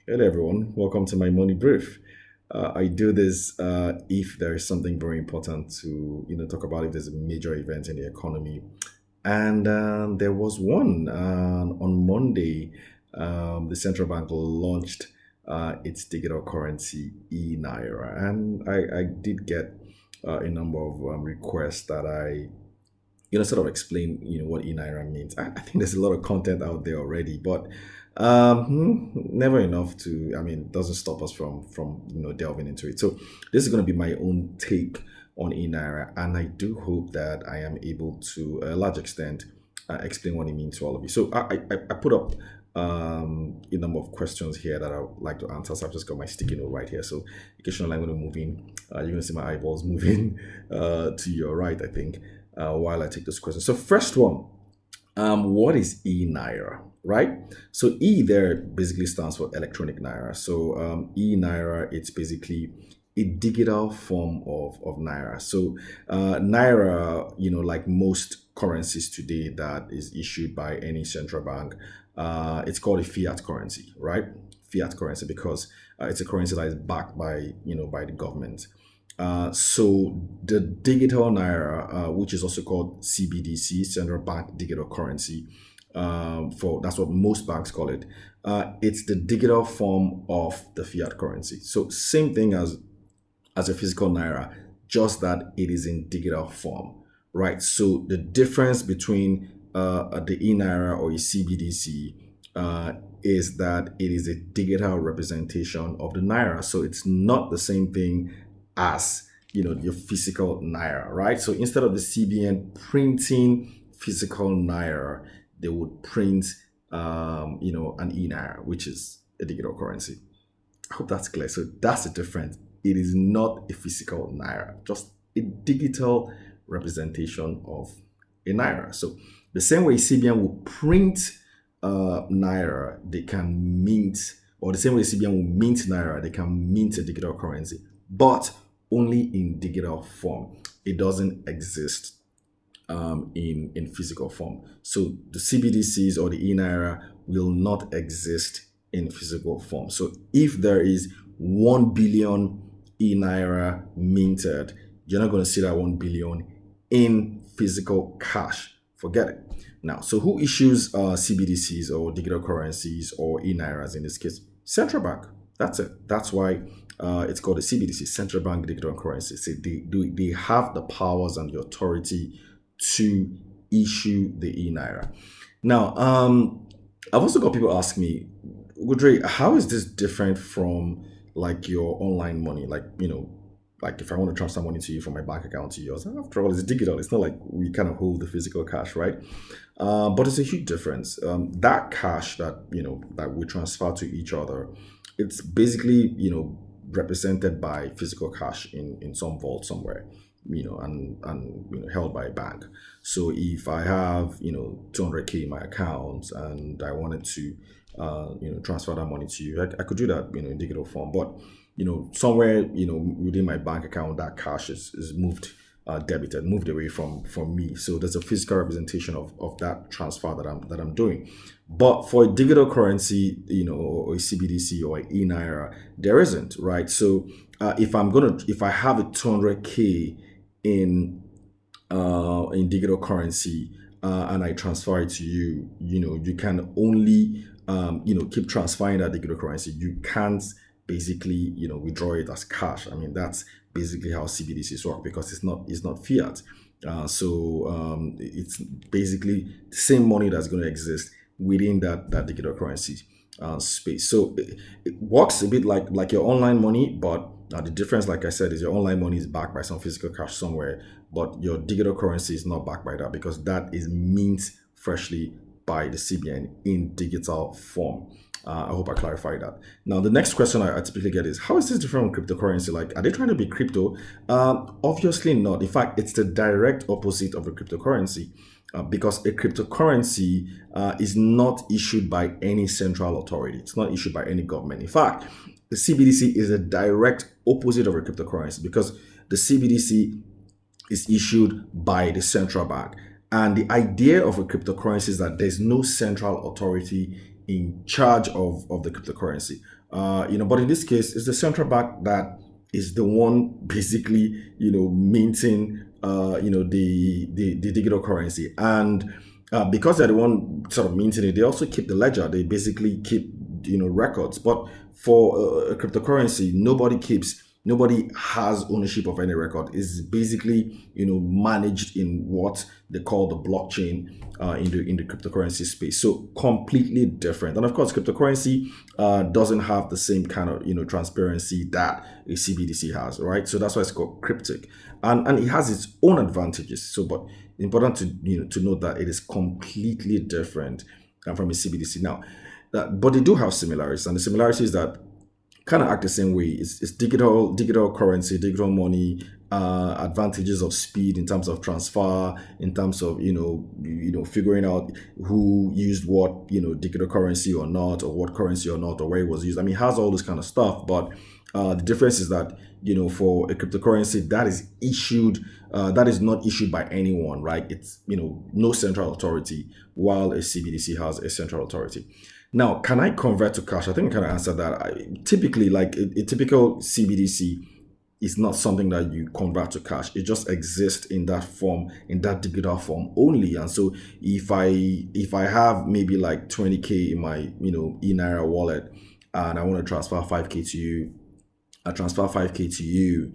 Hello, everyone. Welcome to my money brief. I do this if there is something very important to talk about. If there's a major event in the economy, and there was one on Monday. The central bank launched its digital currency eNaira, and I did get a number of requests that I sort of explain, what eNaira means. I think there's a lot of content out there already, but never enough to. I mean, doesn't stop us from delving into it. So this is going to be my own take on eNaira, and I do hope that I am able to, a large extent, explain what it means to all of you. So I put up a number of questions here that I would like to answer. So I've just got my sticky note right here. So occasionally I'm going to move in. You're going to see my eyeballs moving to your right, I think, while I take this question. So first one, what is eNaira, right? So E there basically stands for electronic naira. So eNaira, it's basically a digital form of naira. So naira, like most currencies today that is issued by any central bank, it's called a fiat currency, right? Fiat currency because it's a currency that is backed by by the government. So the digital naira, which is also called CBDC, central bank digital currency, for that's what most banks call it. It's the digital form of the fiat currency. So same thing as a physical naira, just that it is in digital form, right? So the difference between the e-naira or a CBDC is that it is a digital representation of the naira. So it's not the same thing as your physical naira, right? So instead of the CBN printing physical naira, they would print an e-naira, which is a digital currency. I hope that's clear. So that's the difference. It is not a physical naira, just a digital representation of a naira. So the same way CBN will print naira, they can mint, or the same way CBN will mint naira, they can mint a digital currency, but only in digital form. It doesn't exist in physical form. So the CBDCs or the eNaira will not exist in physical form. So if there is 1 billion eNaira minted, you're not going to see that 1 billion in physical cash. Forget it. Now, so who issues CBDCs or digital currencies or eNairas in this case? Central bank. That's it. That's why it's called a CBDC, Central Bank Digital Currency. So they have the powers and the authority to issue the eNaira. Now, I've also got people ask me, Gudre, how is this different from like your online money? Like, like if I want to transfer money to you from my bank account to yours, after all, it's digital. It's not like we kind of hold the physical cash, right? But it's a huge difference. That cash that we transfer to each other, it's basically represented by physical cash in some vault somewhere, and held by a bank. So if I have 200K in my account and I wanted to transfer that money to you, I could do that in digital form. But somewhere within my bank account, that cash is moved, debited, moved away from me. So there's a physical representation of that transfer that I'm doing. But for a digital currency, or a CBDC or an eNaira, there isn't, right? So if I have a 200K in digital currency, and I transfer it to you, you can only keep transferring that digital currency. You can't basically withdraw it as cash. I mean, that's basically how CBDCs work because it's not fiat. It's basically the same money that's going to exist within that digital currency space. So it works a bit like your online money, but the difference, like I said, is your online money is backed by some physical cash somewhere, but your digital currency is not backed by that because that is mint freshly by the CBN in digital form. I hope I clarified that. Now, the next question I typically get is, how is this different from cryptocurrency? Like, are they trying to be crypto? Obviously not. In fact, it's the direct opposite of a cryptocurrency. Because a cryptocurrency is not issued by any central authority. It's not issued by any government. In fact, the CBDC is a direct opposite of a cryptocurrency because the CBDC is issued by the central bank. And the idea of a cryptocurrency is that there's no central authority in charge of the cryptocurrency. But in this case, it's the central bank that is the one basically, minting, the digital currency. And because they're the one sort of minting it, they also keep the ledger. They basically keep, records. But for a cryptocurrency, nobody has ownership of any record. It's basically, managed in what they call the blockchain, in the cryptocurrency space. So completely different. And of course, cryptocurrency doesn't have the same kind of, transparency that a CBDC has, right? So that's why it's called cryptic, and it has its own advantages. So, but important to, to note that it is completely different from a CBDC. Now, but they do have similarities, and the similarities that kind of act the same way. It's digital currency, digital money, advantages of speed in terms of transfer, in terms of, figuring out who used what, digital currency or not, or what currency or not, or where it was used. I mean, it has all this kind of stuff, but the difference is that, for a cryptocurrency that is not issued by anyone, right? It's, no central authority, while a CBDC has a central authority. Now, can I convert to cash? I think I kind of answered that. Typically, like a typical CBDC is not something that you convert to cash. It just exists in that form, in that digital form only. And so, if I have maybe like 20K in my, eNaira wallet, and I want to transfer 5K to you, I transfer 5K to you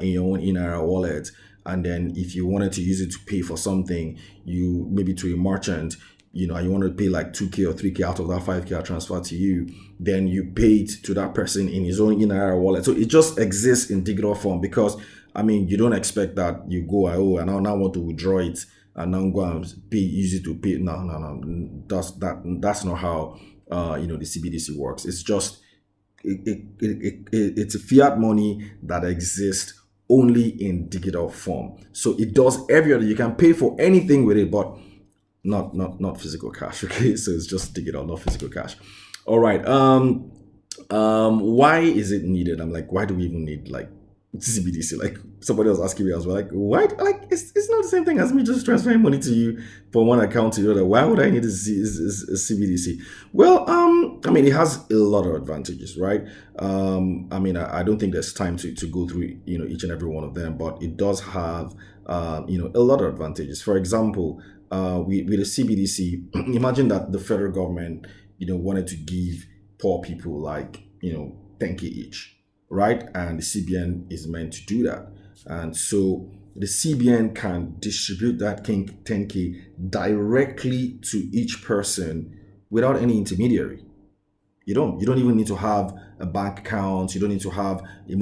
in your own eNaira wallet. And then if you wanted to use it to pay for something, you maybe to a merchant, and you want to pay like 2K or 3K out of that 5K I transfer to you, then you pay it to that person in his own eNaira wallet. So it just exists in digital form, because I mean, you don't expect that you go, oh, and I now want to withdraw it and now go and pay, use it to pay. No. That's not how the CBDC works. It's just it's a fiat money that exists only in digital form. So it does every other. You can pay for anything with it, but not physical cash. Okay, so it's just digital, not physical cash. All right. Why is it needed? I'm like, why do we even need like CBDC? Like somebody was asking me as well, like, why? Like it's not the same thing as me just transferring money to you from one account to the other. Why would I need a CBDC? Well, I mean, it has a lot of advantages, right? I mean, I don't think there's time to go through each and every one of them, but it does have a lot of advantages. For example, with a CBDC, imagine that the federal government wanted to give poor people like 10K each, right? And the CBN is meant to do that. And so the CBN can distribute that 10K directly to each person without any intermediary. You don't even need to have a bank account. You don't need to have a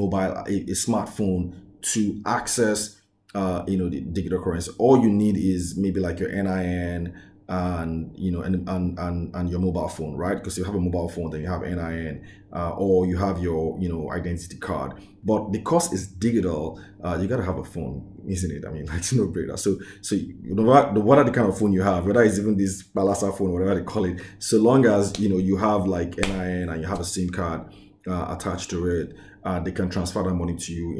smartphone to access the digital currency. All you need is maybe like your NIN and and your mobile phone, right? Because you have a mobile phone, then you have NIN, or you have your identity card. But because it's digital, you gotta have a phone, isn't it? I mean, like, it's no brainer. So what are the kind of phone you have, whether it's even this balasa phone, whatever they call it, so long as you have like NIN and you have a SIM card attached to it, they can transfer that money to you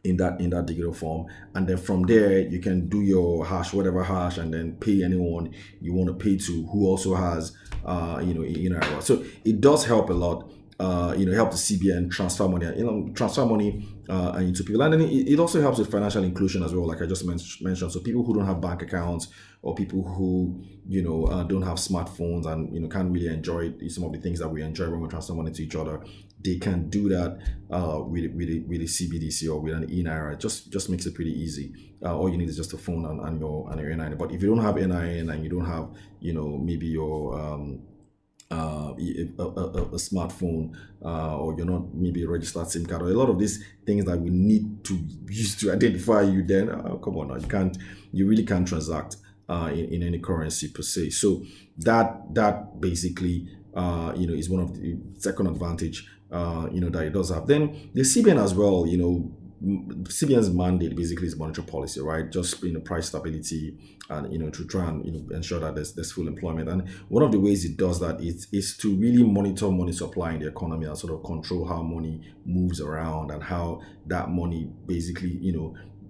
in that digital form, and then from there you can do your hash, whatever hash, and then pay anyone you want to pay to who also has eNaira. So it does help a lot. Help the CBN transfer money, into people, and then it also helps with financial inclusion as well, like I just mentioned. So people who don't have bank accounts, or people who don't have smartphones and can't really enjoy some of the things that we enjoy when we transfer money to each other, they can do that with a CBDC or with an eNaira. It just makes it pretty easy. All you need is just a phone and your NIN. But if you don't have NIN and you don't have maybe your a smartphone, or you're not maybe a registered SIM card, or a lot of these things that we need to use to identify you, then come on now, you really can't transact in any currency per se. So that basically is one of the second advantage that it does have. Then the CBN as well, CBN's mandate basically is monetary policy, right? Just price stability, and to try and ensure that there's full employment. And one of the ways it does that is to really monitor money supply in the economy and sort of control how money moves around, and how that money basically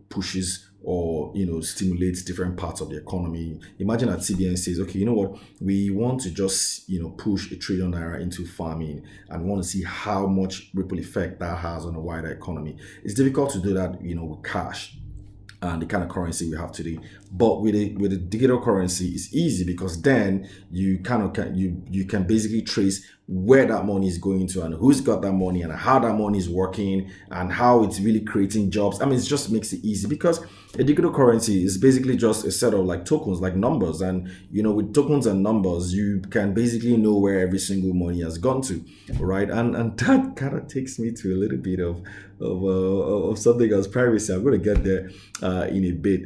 pushes or stimulates different parts of the economy. Imagine that CBN says, okay, you know what, we want to just push ₦1 trillion into farming, and we want to see how much ripple effect that has on the wider economy. It's difficult to do that with cash and the kind of currency we have today. But with a digital currency, it's easy, because then you kind of you can basically trace where that money is going to, and who's got that money, and how that money is working, and how it's really creating jobs. I mean, it just makes it easy, because a digital currency is basically just a set of like tokens, like numbers, and with tokens and numbers, you can basically know where every single money has gone to, right? And that kind of takes me to a little bit of something else, privacy. I'm going to get there in a bit.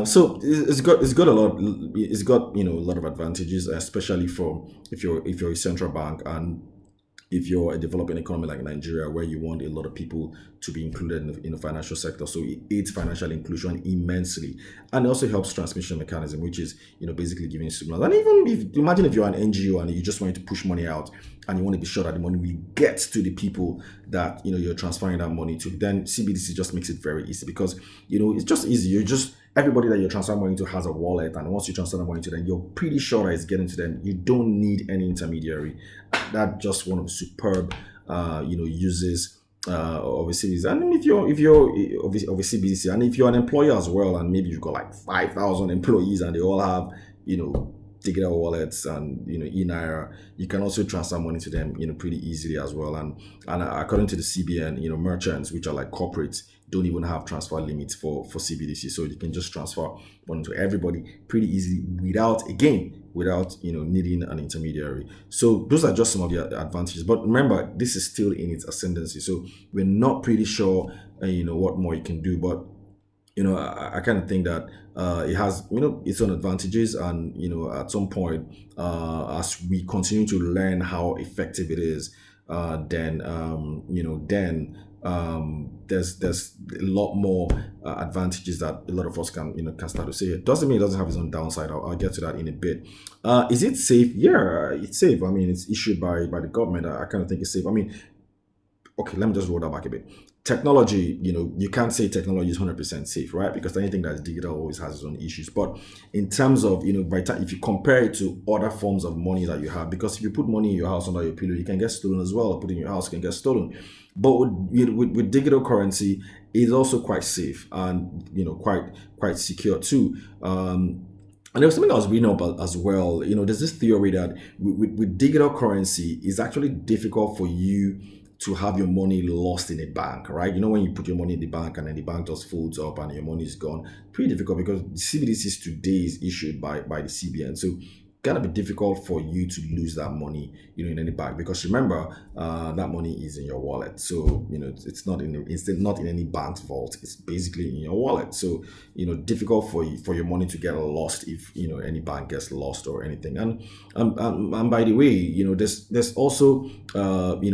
So it's got a lot of advantages, especially for if you're a central bank, and if you're a developing economy like Nigeria, where you want a lot of people to be included in the financial sector. So it aids financial inclusion immensely. And it also helps transmission mechanism, which is, basically giving signals. And even if, imagine if you're an NGO and you just want to push money out, and you want to be sure that the money will get to the people that, you're transferring that money to, then CBDC just makes it very easy, because, it's just easy. Everybody that you're transferring money to has a wallet, and once you transfer the money to them, you're pretty sure that it's getting to them. You don't need any intermediary. That's just one of the superb, uses of a CBDC. And if you're of a CBDC, and if you're an employer as well, and maybe you've got like 5,000 employees, and they all have, digital wallets and eNaira, you can also transfer money to them pretty easily as well. And according to the CBN, merchants, which are like corporates, don't even have transfer limits for CBDC, so you can just transfer money to everybody pretty easily without needing an intermediary. So those are just some of the advantages. But remember, this is still in its ascendancy, so we're not pretty sure what more you can do. But I kind of think that it has, its own advantages, and at some point, as we continue to learn how effective it is, there's a lot more advantages that a lot of us can start to see. It doesn't mean it doesn't have its own downside. I'll get to that in a bit. Is it safe? Yeah, it's safe. I mean, it's issued by the government. I kind of think it's safe. I mean, okay, let me just roll that back a bit. Technology, you can't say technology is 100% safe, right? Because anything that's digital always has its own issues. But in terms of, if you compare it to other forms of money that you have, because if you put money in your house under your pillow, you can get stolen as well. Put it in your house, you can get stolen. But with digital currency, it's also quite safe, and, quite secure too. And there was something I was reading about as well. There's this theory that with digital currency, it's actually difficult for you to have your money lost in a bank, right? When you put your money in the bank and then the bank just folds up and your money is gone, pretty difficult, because CBDCs today is issued by the CBN. So gonna be difficult for you to lose that money, in any bank, because remember, that money is in your wallet. So it's not in any bank's vault. It's basically in your wallet. So difficult for your money to get lost if any bank gets lost or anything. And by the way, there's also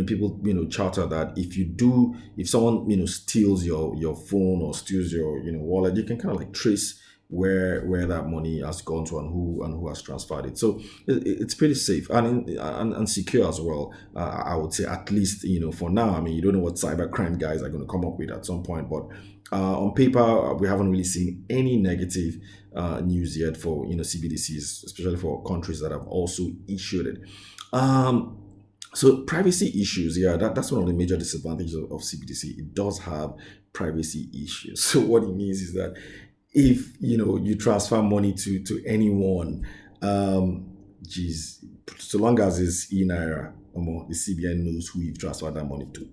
people charter that if someone steals your phone or steals your wallet, you can kind of like trace where that money has gone to, and who has transferred it. So it's pretty safe and secure as well. I would say, at least for now. I mean, you don't know what cybercrime guys are going to come up with at some point, but on paper, we haven't really seen any negative news yet for CBDCs, especially for countries that have also issued it. So privacy issues, yeah, that's one of the major disadvantages of CBDC. It does have privacy issues. So what it means is that if you transfer money to anyone, geez, so long as it's eNaira, the CBN knows who you've transferred that money to.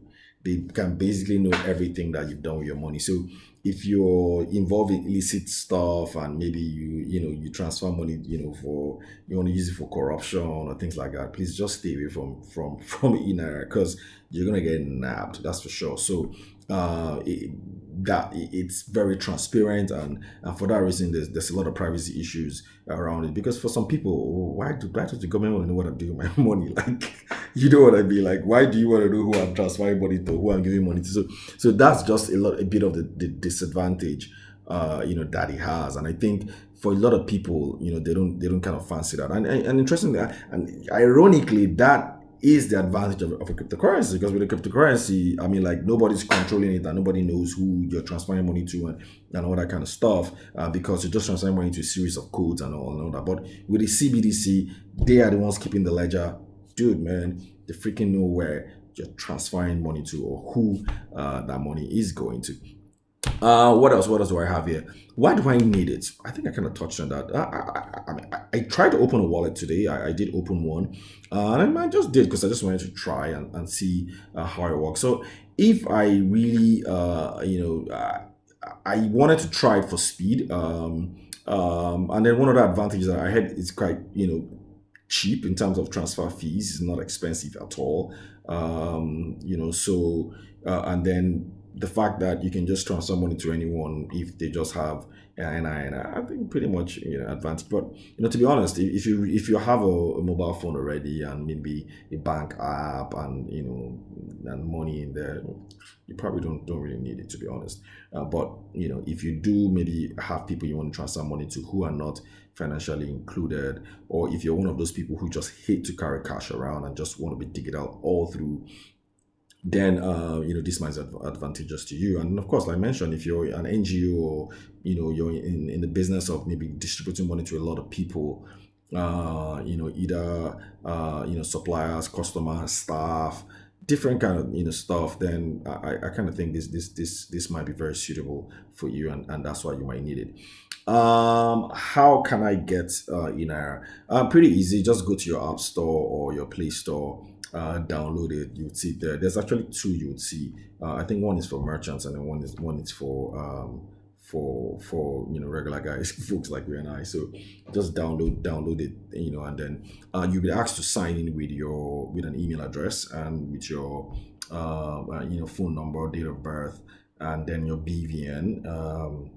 They can basically know everything that you've done with your money. So if you're involved in illicit stuff, and maybe you transfer money, for you want to use it for corruption or things like that, please just stay away from eNaira, because you're gonna get nabbed. That's for sure. So it's very transparent, and for that reason, there's a lot of privacy issues around it, because for some people, why does the government want to know what I'm doing with my money? Like, you know what I mean? Like, why do you want to know who I'm transferring money to, who I'm giving money to? So that's just a bit of the disadvantage that it has. And I think for a lot of people, they don't kind of fancy that. And interestingly, and ironically, that is the advantage of a cryptocurrency, because with a cryptocurrency, I mean, like, nobody's controlling it and nobody knows who you're transferring money to, and all that kind of stuff, because you're just transferring money to a series of codes and all that. But with the CBDC, they are the ones keeping the ledger. Dude, man, they freaking know where you're transferring money to, or who that money is going to. What else? What else do I have here? Why do I need it? I think I kind of touched on that. I tried to open a wallet today. I did open one, and I just did because I just wanted to try and see how it works. So if I really, I wanted to try it for speed. And then one of the advantages that I had is quite, cheap in terms of transfer fees. It's not expensive at all. So and then the fact that you can just transfer money to anyone if they just have NI, I think pretty much, advantage. But to be honest, if you have a mobile phone already and maybe a bank app and and money in there, you probably don't really need it, to be honest. But if you do maybe have people you want to transfer money to who are not financially included, or if you're one of those people who just hate to carry cash around and just want to be digital all through, then this might be advantageous to you. And of course, like I mentioned, if you're an NGO, or you're in the business of maybe distributing money to a lot of people, either suppliers, customers, staff, different kind of stuff, then I kind of think this might be very suitable for you, and that's why you might need it. How can I get eNaira? Pretty easy. Just go to your app store or your Play Store, download it. You would see it there. There's actually two you would see. I think one is for merchants, and then one is for regular guys, folks like you and I. So just download it, and then you'll be asked to sign in with an email address and with your phone number, date of birth, and then your BVN,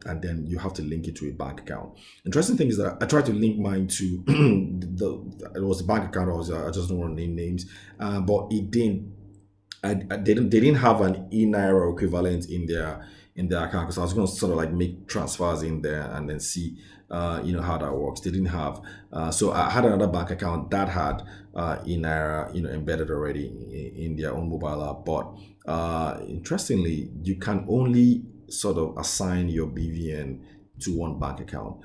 and then you have to link it to a bank account. Interesting thing is that I tried to link mine to it was a bank account. I just don't want to name names, but it didn't. They didn't have an eNaira equivalent in their account, because I was going to sort of like make transfers in there and then see how that works. They didn't have, so I had another bank account that had eNaira embedded already in their own mobile app. But interestingly, you can only sort of assign your BVN to one bank account.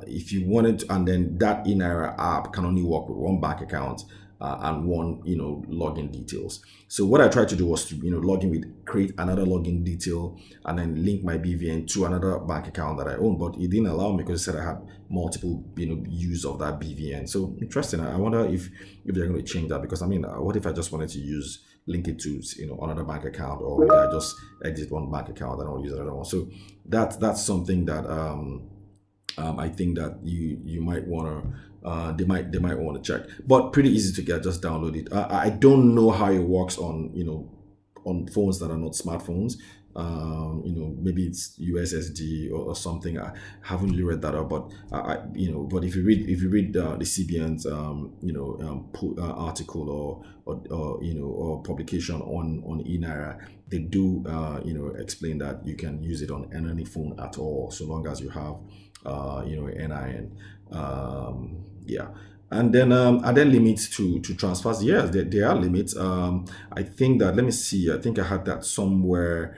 If you wanted to, and then that eNaira app can only work with one bank account, and one login details. So what I tried to do was to log in with, create another login detail, and then link my BVN to another bank account that I own. But it didn't allow me because it said I had multiple use of that BVN. So interesting. I wonder if they're going to change that, because I mean, what if I just wanted to link it to another bank account, or maybe I just exit one bank account and I'll use another one. So that's something that I think that you might want to they might want to check. But pretty easy to get. Just download it. I don't know how it works on on phones that are not smartphones. Maybe it's USSD or something. I haven't really read that up, but but if you read the CBN's article, or publication on eNaira, they do explain that you can use it on any phone at all, so long as you have NIN. Yeah. And then are there limits to transfers? Yes, there are limits. I think that, let me see, I think I had that somewhere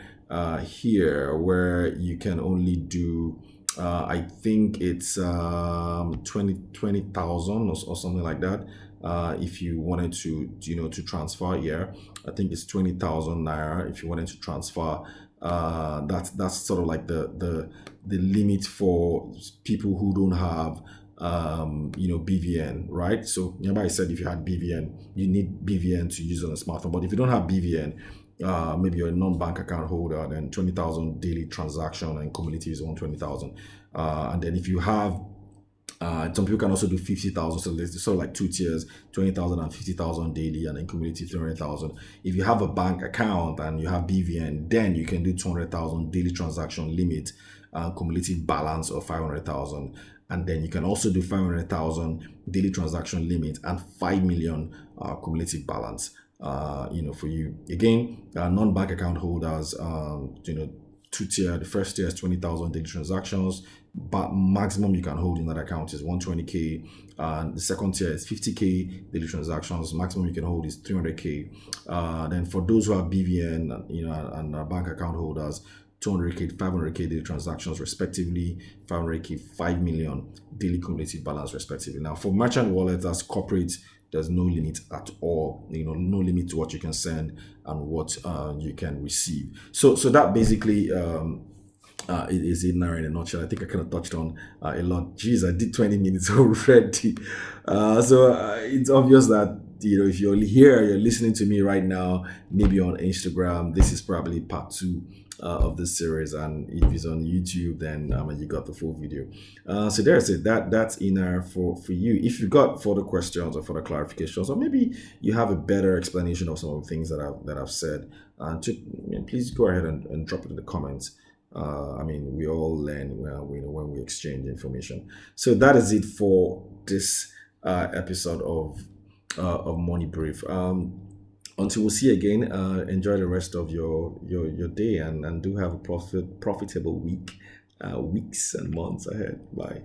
here, where you can only do I think it's 20,000 or something like that. If you wanted to transfer, yeah, I think it's 20,000 naira if you wanted to transfer. That's sort of like the limit for people who don't have BVN, right? So remember I said if you had BVN, you need BVN to use on a smartphone. But if you don't have BVN, maybe you're a non-bank account holder, then 20,000 daily transaction, and cumulative is on 20,000. And then if you have some people can also do 50,000, so there's sort of like two tiers: 20,000 and 50,000 daily, and then cumulative 300,000. If you have a bank account and you have BVN, then you can do 200,000 daily transaction limit, cumulative balance of 500,000. And then you can also do 500,000 daily transaction limit and 5 million cumulative balance. For you again, non-bank account holders, two tier. The first tier is 20,000 daily transactions, but maximum you can hold in that account is 120K. And the second tier is 50K daily transactions. Maximum you can hold is 300K. Then for those who are BVN, and bank account holders, 200K, 500K daily transactions respectively, 500K, 5 million daily cumulative balance respectively. Now for merchant wallets as corporate, there's no limit at all. No limit to what you can send and what you can receive. So that basically it is eNaira in a nutshell. I think I kind of touched on a lot. Geez, I did 20 minutes already. So it's obvious that if you're here, you're listening to me right now, maybe on Instagram, this is probably part two of this series, and if it's on YouTube, then you got the full video. So there's it. That's eNaira for you. If you've got further questions or further clarifications, or maybe you have a better explanation of some of the things that I've said, please go ahead and drop it in the comments. We all learn when we exchange information. So that is it for this episode of Money Brief. Until we see you again, enjoy the rest of your day, and do have a profitable weeks and months ahead. Bye.